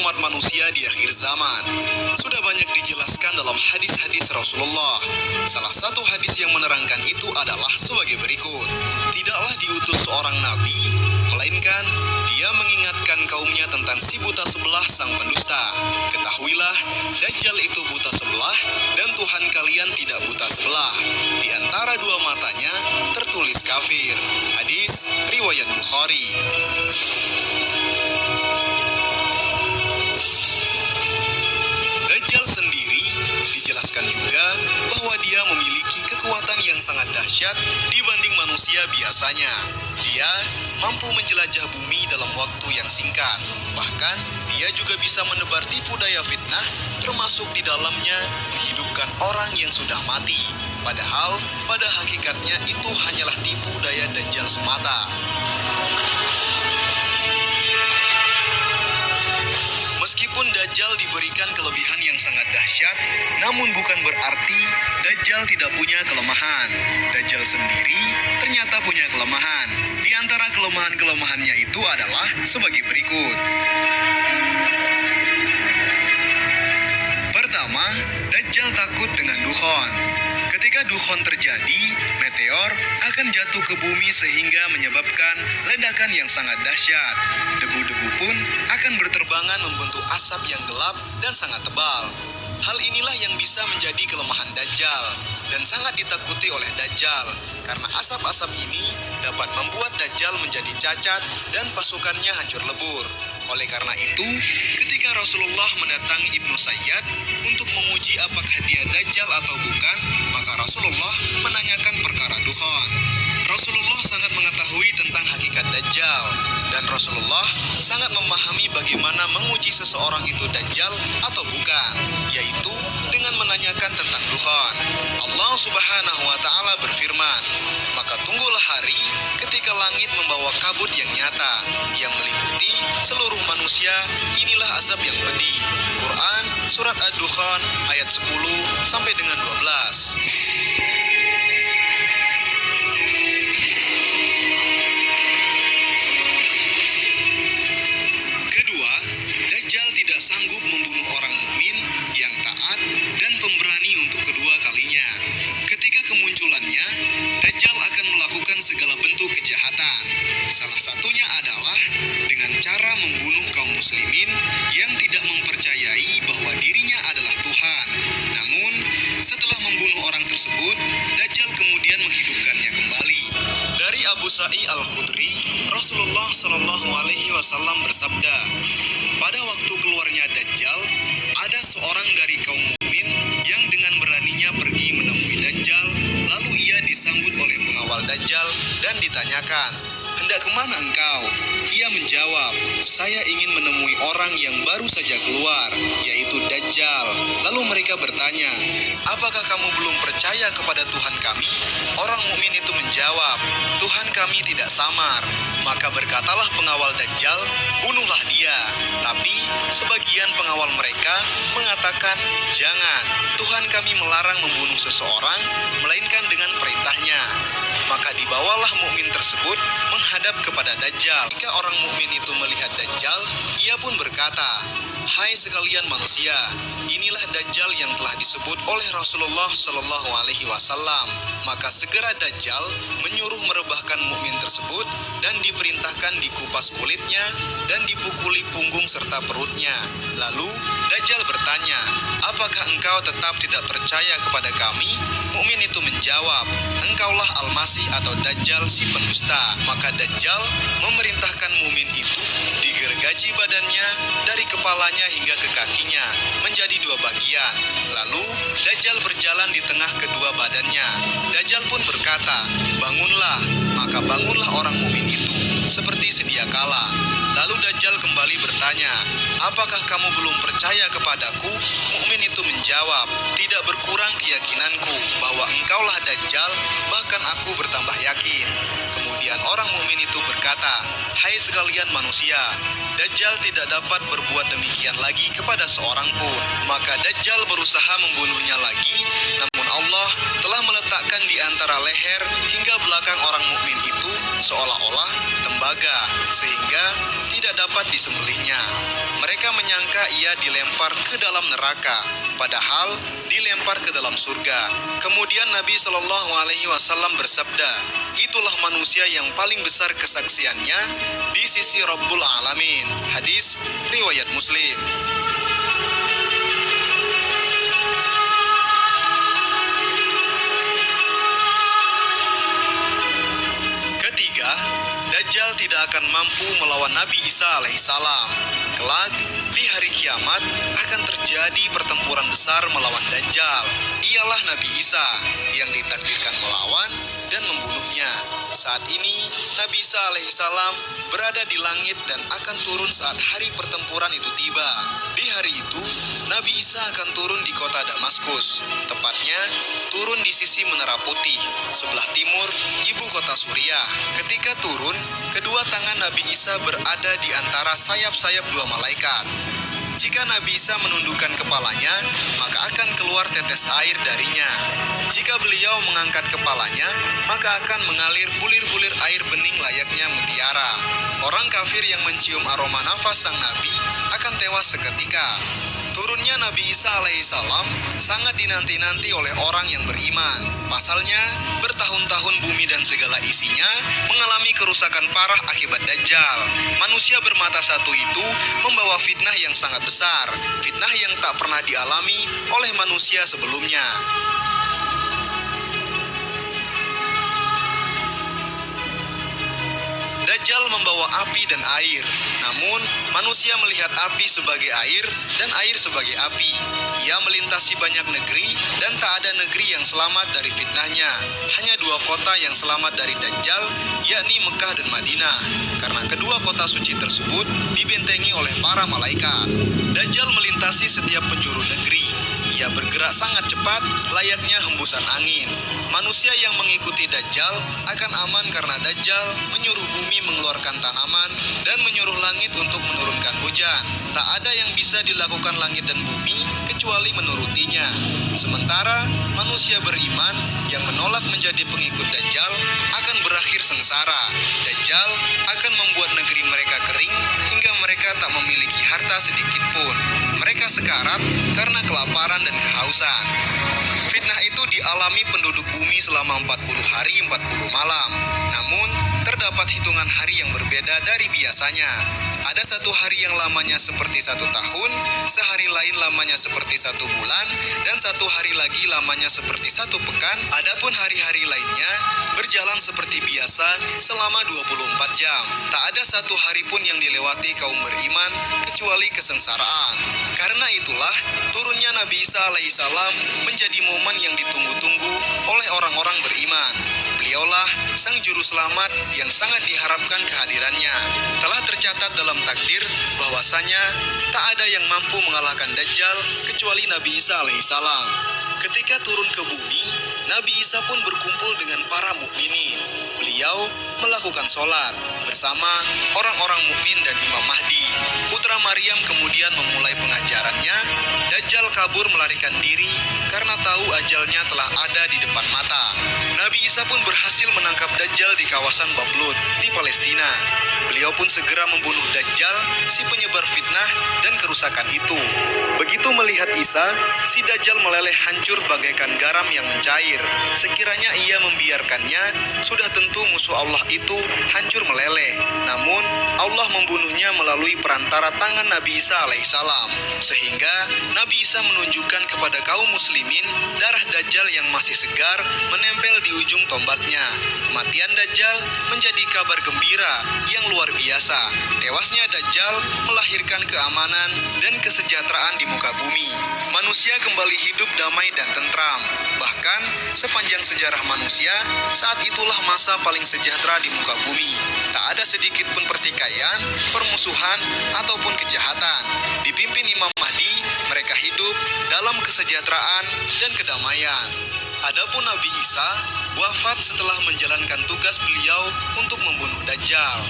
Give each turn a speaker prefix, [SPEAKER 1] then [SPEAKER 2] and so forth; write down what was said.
[SPEAKER 1] umat manusia di akhir zaman. Sudah banyak dijelaskan dalam hadis-hadis Rasulullah. Salah satu hadis yang menerangkan itu adalah sebagai berikut. Tidaklah diutus seorang nabi, melainkan dia mengingatkan kaumnya tentang si buta sebelah sang pendusta. Ketahuilah, Dajjal itu buta sebelah dan Tuhan kalian tidak buta sebelah. Di antara dua matanya tertulis kafir. Hadis riwayat Bukhari. Dajjal sendiri dijelaskan juga bahwa dia memiliki kekuatan yang sangat dahsyat dibanding manusia biasanya. Dia mampu menjelajah bumi dalam waktu yang singkat. Bahkan, dia juga bisa menebar tipu daya fitnah, termasuk di dalamnya menghidupkan orang yang sudah mati. Padahal, pada hakikatnya itu hanyalah tipu daya Dajjal semata. Meskipun Dajjal diberikan kelebihan yang sangat dahsyat, namun bukan berarti Dajjal tidak punya kelemahan. Dajjal sendiri ternyata punya kelemahan. Di antara kelemahan-kelemahannya itu adalah sebagai berikut. Pertama, Dajjal takut dengan dukhon. Ketika dukhon terjadi, meteor akan jatuh ke bumi sehingga menyebabkan ledakan yang sangat dahsyat. Debu-debu pun akan berterbangan membentuk asap yang gelap dan sangat tebal. Hal inilah yang bisa menjadi kelemahan Dajjal dan sangat ditakuti oleh Dajjal karena asap-asap ini dapat membuat Dajjal menjadi cacat dan pasukannya hancur lebur. Oleh karena itu, ketika Rasulullah mendatangi Ibnu Sayyad untuk menguji apakah dia Dajjal atau bukan, maka Rasulullah menanyakan perkara dukhon. Rasulullah sangat mengetahui tentang hakikat Dajjal, dan Rasulullah sangat memahami bagaimana menguji seseorang itu Dajjal atau bukan, yaitu dengan menanyakan tentang dukhon. Allah Subhanahu wa Ta'ala berfirman, "Maka tunggulah hari ketika langit membawa kabut yang nyata, yang meliputi seluruh manusia, inilah azab yang pedih." Quran Surat Ad-Dukhan ayat 10 sampai dengan 12. Kedua, Dajjal tidak sanggup membunuh orang mukmin yang taat dan pemberani untuk kedua kalinya. Ketika kemunculannya, Dajjal akan melakukan segala bentuk kejahatan. Salah satunya adalah dengan cara membunuh kaum muslimin yang tidak mempercayai bahwa dirinya adalah Tuhan. Namun, setelah membunuh orang tersebut, Dajjal kemudian menghidupkannya kembali. Dari Abu Sa'id Al-Khudri, Rasulullah SAW bersabda, "Pada waktu keluarnya Dajjal, ada seorang dari kaum mukmin yang dengan beraninya pergi menemui Dajjal, lalu ia disambut oleh pengawal Dajjal dan ditanyakan, 'Hendak kemana engkau?' Ia menjawab, 'Saya ingin menemui orang yang baru saja keluar, yaitu Dajjal.' Lalu mereka bertanya, 'Apakah kamu belum percaya kepada Tuhan kami?' Orang mukmin itu menjawab, 'Tuhan kami tidak samar.' Maka berkatalah pengawal Dajjal, 'Bunuhlah dia.' Tapi sebagian pengawal mereka mengatakan, 'Jangan, Tuhan kami melarang membunuh seseorang, melainkan dengan perintahnya.' Maka dibawalah mukmin tersebut menghadap kepada Dajjal. Ketika orang mukmin itu melihat Dajjal, ia pun berkata, 'Hai sekalian manusia, inilah Dajjal yang telah disebut oleh Rasulullah SAW.' Maka segera Dajjal menyuruh merebahkan mukmin tersebut dan diperintahkan dikupas kulitnya dan dipukuli punggung serta perutnya. Lalu Dajjal bertanya, 'Apakah engkau tetap tidak percaya kepada kami?' Mukmin itu menjawab, 'Engkaulah Al-Masih atau Dajjal si pendusta.' Maka Dajjal memerintahkan mukmin itu digergaji badannya dari kepalanya hingga ke kakinya menjadi dua bagian. Lalu Dajjal berjalan di tengah kedua badannya. Dajjal pun berkata, 'Bangunlah.' Maka bangunlah orang mukmin itu seperti sedia kala. Lalu Dajjal kembali bertanya, 'Apakah kamu belum percaya kepadaku?' Mukmin itu menjawab, 'Tidak berkurang keyakinanku bahwa engkaulah Dajjal, bahkan aku bertambah yakin.' Kemudian orang mukmin itu berkata, 'Hai sekalian manusia, Dajjal tidak dapat berbuat demikian lagi kepada seorang pun.' Maka Dajjal berusaha membunuhnya lagi, namun Allah telah meletakkan di antara leher hingga belakang orang mukmin itu seolah-olah tembaga, sehingga tidak dapat disembelihnya. Mereka menyangka ia dilempar ke dalam neraka, padahal dilempar ke dalam surga. Kemudian Nabi Shallallahu Alaihi Wasallam bersabda, itulah manusia yang paling besar kesaksiannya di sisi Rabbul Alamin. Hadis riwayat Muslim. Ketiga, Dajjal tidak akan mampu melawan Nabi Isa alaihissalam. Kelak, di hari kiamat akan terjadi pertempuran besar melawan Dajjal. Ialah Nabi Isa yang ditakdirkan melawan dan membunuhnya. Saat ini, Nabi Isa alaihissalam berada di langit dan akan turun saat hari pertempuran itu tiba. Di hari itu, Nabi Isa akan turun di kota Damaskus. Tepatnya, turun di sisi Menara Putih, sebelah timur ibu kota Suriah. Ketika turun, kedua tangan Nabi Isa berada di antara sayap-sayap dua malaikat. Jika Nabi Isa menundukkan kepalanya, maka akan keluar tetes air darinya. Jika beliau mengangkat kepalanya, maka akan mengalir bulir-bulir air bening layaknya mutiara. Orang kafir yang mencium aroma nafas sang Nabi akan tewas seketika. Turunnya Nabi Isa alaihissalam sangat dinanti-nanti oleh orang yang beriman. Pasalnya, bertahun-tahun bumi dan segala isinya mengalami kerusakan parah akibat Dajjal. Manusia bermata satu itu membawa fitnah yang sangat besar, fitnah yang tak pernah dialami oleh manusia sebelumnya. Dajjal membawa api dan air, namun manusia melihat api sebagai air dan air sebagai api. Ia melintasi banyak negeri dan tak ada negeri yang selamat dari fitnahnya. Hanya dua kota yang selamat dari Dajjal, yakni Mekah dan Madinah, karena kedua kota suci tersebut dibentengi oleh para malaikat. Dajjal melintasi setiap penjuru negeri. Ia bergerak sangat cepat, layaknya hembusan angin. Manusia yang mengikuti Dajjal akan aman karena Dajjal menyuruh bumi mengeluarkan tanaman dan menyuruh langit untuk menurunkan hujan. Tak ada yang bisa dilakukan langit dan bumi kecuali menurutinya. Sementara manusia beriman yang menolak menjadi pengikut Dajjal akan berakhir sengsara. Dajjal akan membuat negeri mereka kering hingga mereka tak memiliki harta sedikit pun. Mereka sekarat karena kelaparan dan kehausan. Fitnah itu dialami penduduk bumi selama 40 hari 40 malam. Namun, terdapat hitungan hari yang berbeda dari biasanya. Ada satu hari yang lamanya seperti 1 tahun, sehari lain lamanya seperti 1 bulan, dan satu hari lagi lamanya seperti 1 pekan. Adapun hari-hari lainnya berjalan seperti biasa selama 24 jam. Tak ada satu hari pun yang dilewati kaum beriman kecuali kesengsaraan. Karena itulah, turunnya Nabi Isa alaihissalam menjadi momen yang ditunggu-tunggu oleh orang-orang beriman. Beliaulah sang juru selamat yang sangat diharapkan kehadirannya. Telah tercatat dalam takdir bahwasanya tak ada yang mampu mengalahkan Dajjal kecuali Nabi Isa alaihissalam. Ketika turun ke bumi, Nabi Isa pun berkumpul dengan para mukminin. Beliau melakukan sholat bersama orang-orang mukmin dan Imam Mahdi. Putra Maryam kemudian memulai pengajarannya. Dajjal kabur melarikan diri karena tahu ajalnya telah ada di depan mata. Nabi Isa pun berhasil menangkap Dajjal di kawasan Bablut di Palestina. Beliau pun segera membunuh Dajjal, si penyebar fitnah dan kerusakan itu. Begitu melihat Isa, si Dajjal meleleh hancur bagaikan garam yang mencair. Sekiranya ia membiarkannya, sudah tentu musuh Allah itu hancur meleleh. Namun, Allah membunuhnya melalui perantara tangan Nabi Isa alaihissalam. Sehingga Nabi Isa menunjukkan kepada kaum muslimin darah Dajjal yang masih segar menempel di ujung tombaknya. Kematian Dajjal menjadi kabar gembira yang luar biasa. Tewasnya Dajjal melahirkan keamanan dan kesejahteraan di muka bumi. Manusia kembali hidup damai dan tentram. Bahkan sepanjang sejarah manusia, saat itulah masa paling sejahtera di muka bumi. Tak ada sedikit pun pertikaian, permusuhan, ataupun kejahatan. Dipimpin Imam Mahdi, mereka hidup dalam kesejahteraan dan kedamaian. Adapun Nabi Isa wafat setelah menjalankan tugas beliau untuk membunuh Dajjal.